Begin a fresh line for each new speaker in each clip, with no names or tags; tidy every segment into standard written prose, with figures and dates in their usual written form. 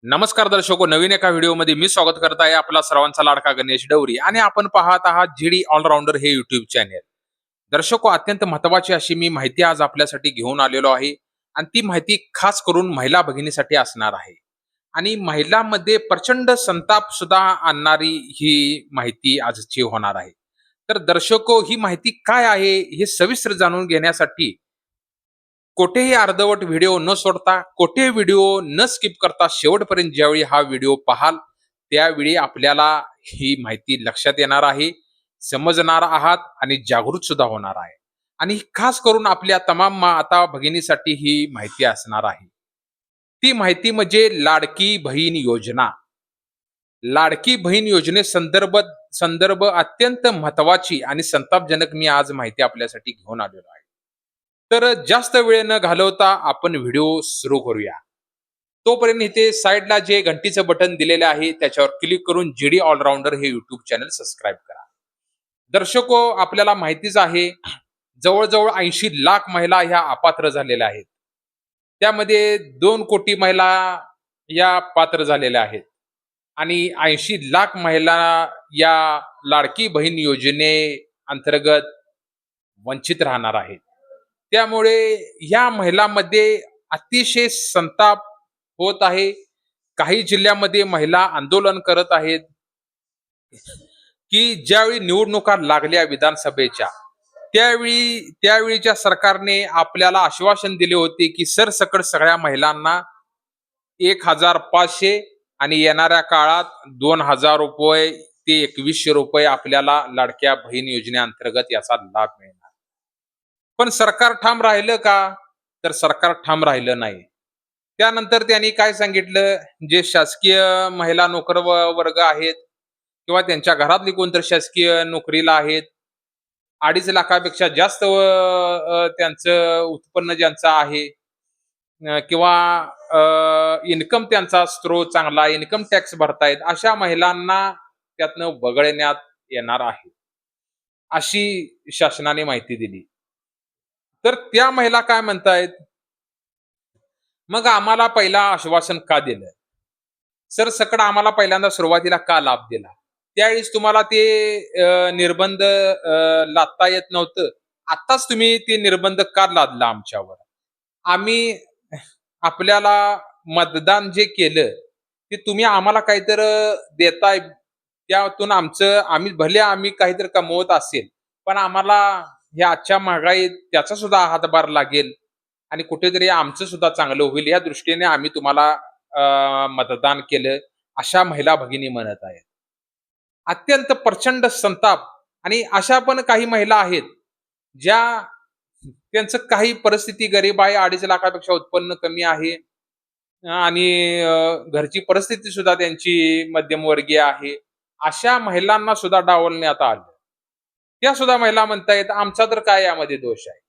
नमस्कार दर्शको, नवीन एका व्हिडिओमध्ये मी स्वागत करत आहे आपला सर्वांचा लाडका गणेश डवरी आणि आपण पाहत आहात जीडी ऑलराऊंडर हे युट्यूब चॅनेल. दर्शको, अत्यंत महत्वाची अशी मी माहिती आज आपल्यासाठी घेऊन आलेलो आहे आणि ती माहिती खास करून महिला भगिनीसाठी असणार आहे आणि महिलांमध्ये प्रचंड संताप सुद्धा आणणारी ही माहिती आजची होणार आहे. तर दर्शको, ही माहिती काय आहे हे सविस्तर जाणून घेण्यासाठी कोठेही अर्धवट व्हिडिओ न सोडता, कोठेही व्हिडिओ न स्किप करता शेवटपर्यंत ज्यावेळी हा व्हिडिओ पाहाल, त्यावेळी आपल्याला ही माहिती लक्षात येणार आहे, समजणार आहात आणि जागृत सुद्धा होणार आहे. आणि खास करून आपल्या तमाम माता भगिनीसाठी ही माहिती असणार आहे. ती माहिती म्हणजे लाडकी बहीण योजना. लाडकी बहीण संदर्भ अत्यंत महत्वाची आणि संतापजनक मी आज माहिती आपल्यासाठी घेऊन आलेलो आहे. तर जास्त वेळ न घालवता आपण व्हिडिओ सुरू करूया. तोपर्यंत इथे साइडला जे घंटीचं बटन दिलेलं आहे त्याच्यावर क्लिक करून जीडी ऑलराऊंडर हे युट्यूब चॅनल सबस्क्राईब करा. दर्शको, आपल्याला माहितीच आहे, जवळजवळ 80 लाख महिला ह्या अपात्र झालेल्या आहेत. त्यामध्ये 2 कोटी महिला या पात्र झालेल्या आहेत आणि 80 लाख महिला या लाडकी बहीण योजने अंतर्गत वंचित राहणार आहेत. त्यामुळे या महिलांमध्ये अतिशय संताप होत आहे. काही जिल्ह्यामध्ये महिला आंदोलन करत आहेत, की ज्यावेळी निवडणुका लागल्या विधानसभेच्या, त्यावेळीच्या सरकारने आपल्याला आश्वासन दिले होते, की सरसकट सगळ्या महिलांना 1,500 आणि येणाऱ्या काळात ₹2,000 ते ₹2,100 आपल्याला लाडक्या बहीण योजनेअंतर्गत याचा लाभ मिळणार. पण सरकार ठाम राहिलं का? तर सरकार ठाम राहिलं नाही. त्यानंतर त्यांनी काय सांगितलं, जे शासकीय महिला वर्ग आहेत किंवा त्यांच्या घरातली कोणतरी शासकीय नोकरीला आहेत, 2.5 लाखापेक्षा जास्त त्यांचं उत्पन्न ज्यांचं आहे, किंवा इन्कम त्यांचा स्रोत चांगला, इन्कम टॅक्स भरतायत, अशा महिलांना त्यातनं वगळण्यात येणार आहे, अशी शासनाने माहिती दिली. तर त्या महिला काय म्हणतायत, मग आम्हाला पहिला आश्वासन का दिलं? सरसकट आम्हाला पहिल्यांदा सुरुवातीला का लाभ दिला? त्यावेळेस तुम्हाला ते निर्बंध लादता येत नव्हतं. आत्ताच तुम्ही ते निर्बंध का लादला आमच्यावर? आम्ही आपल्याला मतदान जे केलं, ते तुम्ही आम्हाला काहीतरी देताय, त्यातून आम्ही काहीतरी कमवत असेल, पण आम्हाला ह्या आजच्या महागाईत त्याचा सुद्धा हातभार लागेल आणि कुठेतरी आमचं सुद्धा चांगलं होईल या दृष्टीने आम्ही तुम्हाला मतदान केलं, अशा महिला भगिनी म्हणत आहेत. अत्यंत प्रचंड संताप. आणि अशा पण काही महिला आहेत, ज्या त्यांचं काही परिस्थिती गरीब आहे, 2.5 लाखापेक्षा उत्पन्न कमी आहे आणि घरची परिस्थिती सुद्धा त्यांची मध्यमवर्गीय आहे. अशा महिलांना सुद्धा डावलण्यात आलं. त्या सुद्धा महिला म्हणतायत, आमचा तर काय यामध्ये दोष आहे?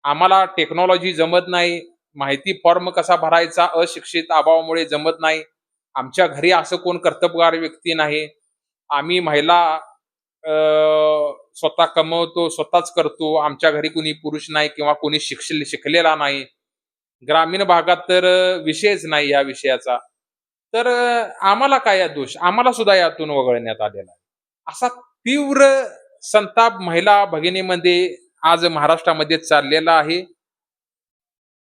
आम्हाला टेक्नॉलॉजी जमत नाही, माहिती फॉर्म कसा भरायचा अशिक्षित अभावामुळे जमत नाही. आमच्या घरी असं कोण कर्तबगार व्यक्ती नाही. आम्ही महिला स्वतः कमवतो, स्वतःच करतो. आमच्या घरी कुणी पुरुष नाही किंवा कोणी शिकलेला नाही. ग्रामीण भागात तर विषयच नाही या विषयाचा. तर आम्हाला काय या दोष? आम्हाला सुद्धा यातून वगळण्यात आलेला आहे. असा तीव्र संताप महिला भगिनीमध्ये आज महाराष्ट्रामध्ये चाललेला आहे.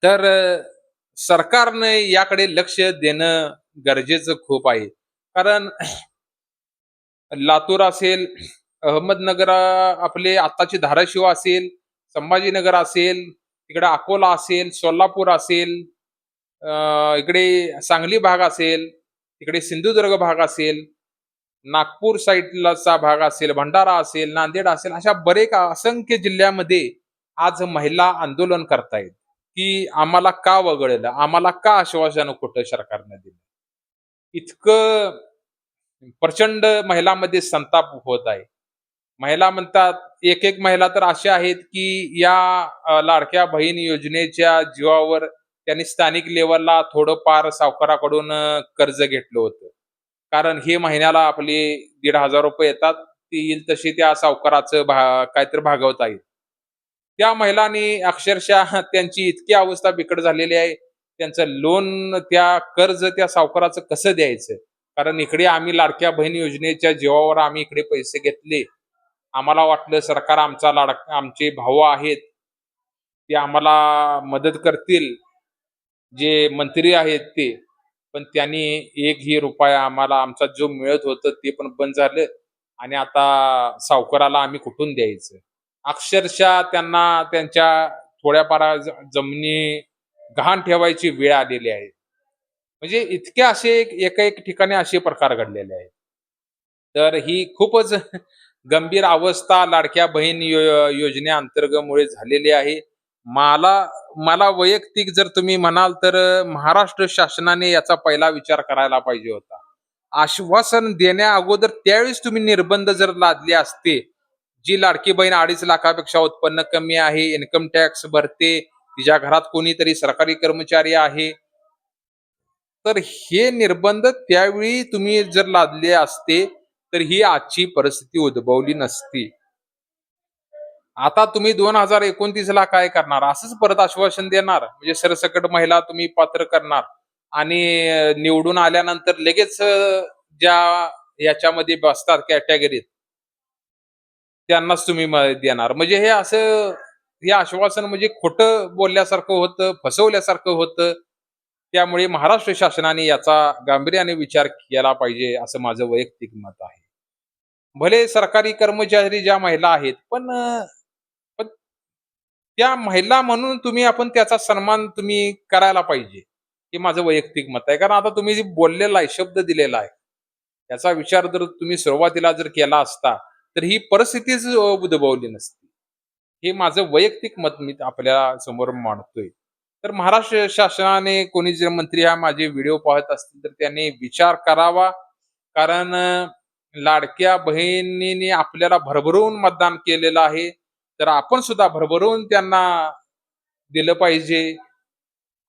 तर सरकारने याकडे लक्ष देणं गरजेचं खूप आहे. कारण लातूर असेल, अहमदनगर, आपले आत्ताचे धाराशिव असेल, संभाजीनगर असेल, इकडे अकोला असेल, सोलापूर असेल, इकडे सांगली भाग असेल, इकडे सिंधुदुर्ग भाग असेल, नागपूर साईडलाचा भाग असेल, भंडारा असेल, नांदेड असेल, अशा असंख्य जिल्ह्यामध्ये आज महिला आंदोलन करतायत, की आम्हाला का वगळलं, आम्हाला का आश्वासन खोटं सरकारनं दिलं. इतकं प्रचंड महिलांमध्ये संताप होत आहे. महिला म्हणतात, एक महिला तर अशा आहेत, की या लाडक्या बहीण योजनेच्या जीवावर त्यांनी स्थानिक लेवलला थोडंफार सावकाराकडून कर्ज घेतलं होतं. कारण हे महिन्याला आपले ₹1,500 येतात. ती येईल तशी त्या सावकाराचं काहीतरी भागवता येईल. त्या महिलांनी अक्षरशः त्यांची इतकी अवस्था बिकट झालेली आहे, त्यांचं लोन, त्या कर्ज त्या सावकाराचं कसं द्यायचं? कारण इकडे आम्ही लाडक्या बहीण योजनेच्या जीवावर आम्ही इकडे पैसे घेतले. आम्हाला वाटलं सरकार आमचा आमचे भाऊ आहेत, ते आम्हाला मदत करतील, जे मंत्री आहेत ते. पण त्यांनी एकही रुपया आम्हाला आमचा जो मिळत होतं ते पण बंद झालं आणि आता सावकाराला आम्ही कुठून द्यायचं? अक्षरशः त्यांना त्यांच्या थोड्याफार जमिनी गहाण ठेवायची वेळ आलेली आहे. म्हणजे इतके असे एका एक ठिकाणी असे प्रकार घडलेले आहेत. तर ही खूपच गंभीर अवस्था लाडक्या बहीण योजनेअंतर्गतमुळे झालेली आहे. मला मला वैयक्तिक जर तुम्ही म्हणाल तर महाराष्ट्र शासनाने याचा पहिला विचार करायला पाहिजे होता. आश्वासन देण्या अगोदर त्यावेळेस तुम्ही निर्बंध जर लादले असते, जी लाडकी बहीण 2.5 लाखापेक्षा उत्पन्न कमी आहे, इन्कम टॅक्स भरते, तिच्या घरात कोणीतरी सरकारी कर्मचारी आहे, तर हे निर्बंध त्यावेळी तुम्ही जर लादले असते, तर ही आजची परिस्थिती उद्भवली नसती. आता तुम्ही 2029 ला काय करणार? असंच परत आश्वासन देणार? म्हणजे सरसकट महिला तुम्ही पात्र करणार आणि निवडून आल्यानंतर लगेच ज्या याच्यामध्ये बसतात कॅटेगरीत, त्यांनाच तुम्ही देणार. म्हणजे हे असं, हे आश्वासन म्हणजे खोटं बोलल्यासारखं होतं, फसवल्यासारखं होतं. त्यामुळे महाराष्ट्र शासनाने याचा गांभीर्याने विचार केला पाहिजे, असं माझं वैयक्तिक मत आहे. भले सरकारी कर्मचारी ज्या महिला आहेत, पण त्या महिला म्हणून आपण त्याचा सन्मान तुम्ही करायला पाहिजे. हे माझं वैयक्तिक मत आहे. कारण आता तुम्ही जे बोललेला आहे, शब्द दिलेला आहे, याचा विचार जर तुम्ही सुरुवातीला जर केला असता, तर ही परिस्थितीच उद्भवली नसती. हे माझं वैयक्तिक मत मी आपल्या समोर मांडतोय. तर महाराष्ट्र शासनाने कोणी जर मंत्री हा माझे व्हिडिओ पाहत असतील, तर त्यांनी विचार करावा. कारण लाडक्या बहिणीने आपल्याला भरभरून मतदान केलेलं आहे. तर आपण सुद्धा भरभरून त्यांना दिलं पाहिजे.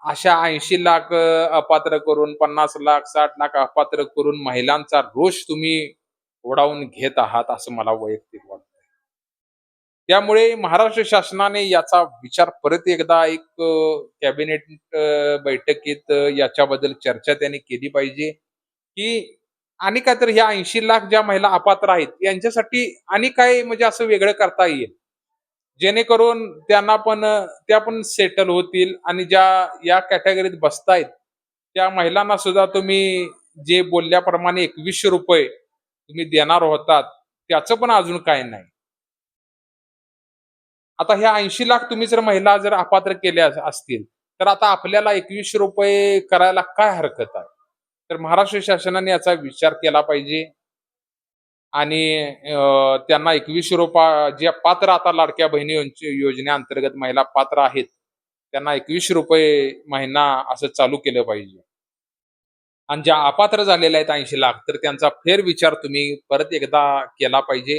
अशा 80 लाख अपात्र करून, 50 लाख, 60 लाख अपात्र करून महिलांचा रोष तुम्ही ओढावून घेत आहात, असं मला वैयक्तिक वाटतं. त्यामुळे महाराष्ट्र शासनाने याचा विचार परत एकदा एक कॅबिनेट बैठकीत याच्याबद्दल चर्चा त्यांनी केली पाहिजे, की आणि काय तर ह्या 80 लाख ज्या महिला अपात्र आहेत, यांच्यासाठी आणि काय म्हणजे असं वेगळं करता येईल, जेणेकरून त्यांना पण त्या पण सेटल होतील आणि ज्या या कॅटेगरीत बसतायत, त्या महिलांना सुद्धा तुम्ही जे बोलल्याप्रमाणे ₹2100 तुम्ही देणार होतात, त्याचं पण अजून काही नाही. आता ह्या 80 लाख तुम्ही जर महिला जर अपात्र केल्या असतील, तर आता आपल्याला ₹2100 करायला काय हरकत आहे? तर महाराष्ट्र शासनाने याचा विचार केला पाहिजे आणि त्यांना ₹2100 ज्या पात्र आता लाडक्या बहिणी योजनेअंतर्गत महिला पात्र आहेत, त्यांना ₹2100 महिना असं चालू केलं पाहिजे. आणि ज्या अपात्र झालेल्या आहेत 80 लाख, तर त्यांचा फेरविचार तुम्ही परत एकदा केला पाहिजे.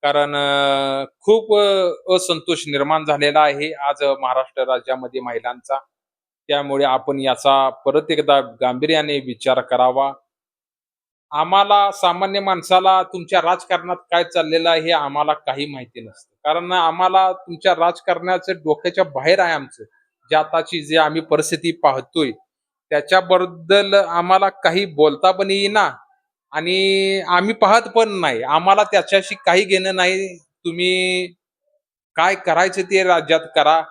कारण खूप असंतोष निर्माण झालेला आहे आज महाराष्ट्र राज्यामध्ये महिलांचा. त्यामुळे आपण याचा परत एकदा गांभीर्याने विचार करावा. आम्हाला सामान्य माणसाला तुमच्या राजकारणात काय चाललेलं आहे हे आम्हाला काही माहिती नसतं. कारण आम्हाला तुमच्या राजकारणाचं डोक्याच्या बाहेर आहे आमचं. जी आताची जी आम्ही परिस्थिती पाहतोय, त्याच्याबद्दल आम्हाला काही बोलता पण येईना आणि आम्ही पाहत पण नाही. आम्हाला त्याच्याशी काही घेणं नाही. तुम्ही काय करायचं ते राज्यात करा.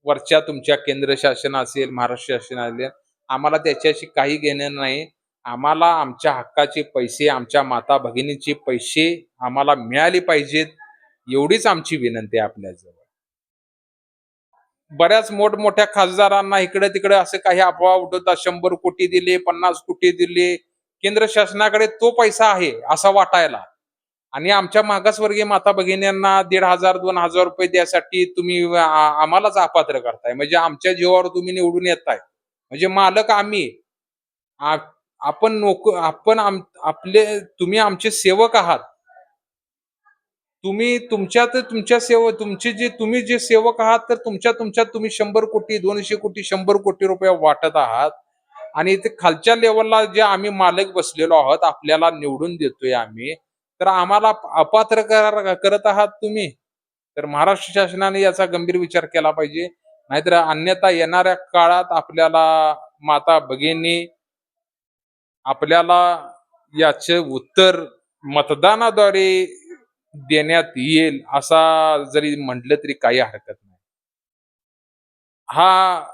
वरच्या तुमच्या केंद्र शासन असेल, महाराष्ट्र शासन असेल, आम्हाला त्याच्याशी काही घेणं नाही. आम्हाला आमच्या हक्काचे पैसे, आमच्या माता-भगिनीचे पैसे आम्हाला मिळाले पाहिजेत, एवढीच आमची विनंती आहे आपल्याजवळ. बऱ्याच मोठमोठ्या खासदारांना इकडे-तिकडे असे काही अफवा उठवतात, 100 कोटी दिले, 50 कोटी दिले. केंद्र शासनाकडे तो पैसा आहे असा वाटायला. आणि आमच्या मागासवर्गीय माता-भगिनींना ₹1,500 ₹2,000 द्यासाठी तुम्ही आम्हालाच अपात्र करताय. म्हणजे आमच्या जीवावर तुम्ही निवडून येताय. म्हणजे मालक आम्ही. आ आपण आपण तुम्ही आमचे सेवक आहात. तुम्ही तुमच्यात तुमच्या तुमचे जे तुम्ही जे सेवक आहात, तर तुमच्यात तुम्ही 100 कोटी, 200 कोटी, ₹100 कोटी वाटत आहात आणि इथे खालच्या लेव्हलला जे आम्ही मालक बसलेलो आहोत, आपल्याला निवडून देतोय आम्ही, तर आम्हाला अपात्र करत आहात तुम्ही. तर महाराष्ट्र शासनाने याचा गंभीर विचार केला पाहिजे. नाहीतर अन्यथा येणाऱ्या काळात आपल्याला माता भगिनी आपल्याला याचे उत्तर मतदानाद्वारे देण्यात येईल असा जरी म्हटलं तरी काही हरकत नाही. हा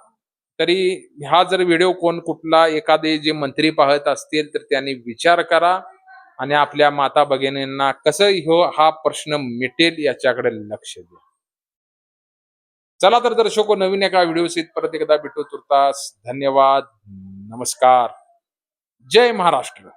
तरी हा जर व्हिडिओ कोण कुठला एखादे जे मंत्री पाहत असतील तर त्यांनी विचार करा आणि आपल्या माता भगिनींना कसं हा प्रश्न मिटेल याच्याकडे लक्ष द्या. चला तर दर्शको, नवीन एका व्हिडिओ परत एकदा भेटू. तुर्तास धन्यवाद. नमस्कार. जय महाराष्ट्र.